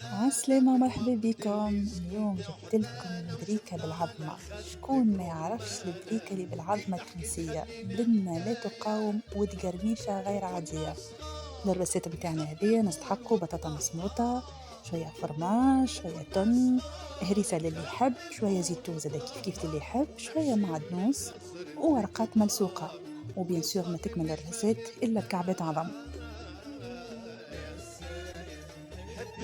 عسلامة ومرحبا بكم. اليوم جبت لكم البريكة بالعظمة. شكون ما يعرفش البريكة اللي بالعظمة التونسية؟ بنة لا تقاوم وتقرميشة غير عادية. للرسيت متاعنا هذيا نستحقوا بطاطا مسموطة، شوية فرماج، شوية تن، هريسة للي يحب، شوية زيتون زادا كيف كيف اللي يحب، شوية معدنوس وورقات ملسوقة. وبيان سور ما تكمل الرسيت إلا بكعبات عظم.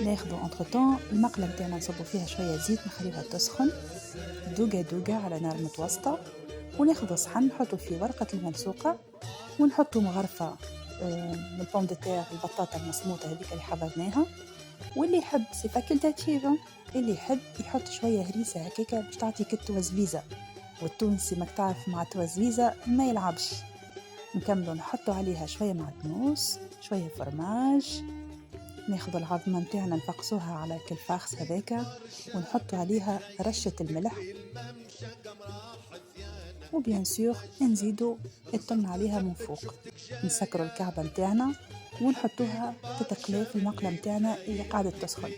ناخدو انتر طون المقلة متاعنا نصبو فيها شوية زيت نخليها تسخن دوقة دوقة على نار متوسطة، وناخدو صحن نحطو فيه ورقة الملسوقة ونحطو مغرفة من البوم دو تير البطاطا المصموطة هذيك اللي حضرناها. واللي يحب سي فاكولتاتيف، اللي يحب يحط شوية هريسة هكاكا باش تعطيك التوزويزة، والتونسي ماك تعرف مع التوزويزة ما يلعبش. نكملو نحطو عليها شوية معدنوس، شوية فرماج، ناخذ العظمة متاعنا نفقسوها على كل فاخس هذاك ونحط عليها رشة الملح، وبيان سور نزيدو التن عليها من فوق. نسكروا الكعبة متاعنا ونحطوها تتقلي في المقلة متاعنا اللي قاعدة تسخن.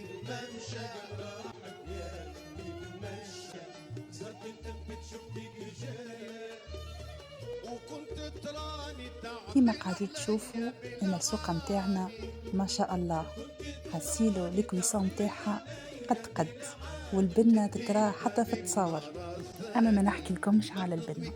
كما قاعدين تشوفوا الملسوقة متاعنا ما شاء الله، حسيلو الكويسون متاعها قد والبنة تتراه حتى في التصاور. أما ما نحكي لكمش على البنة.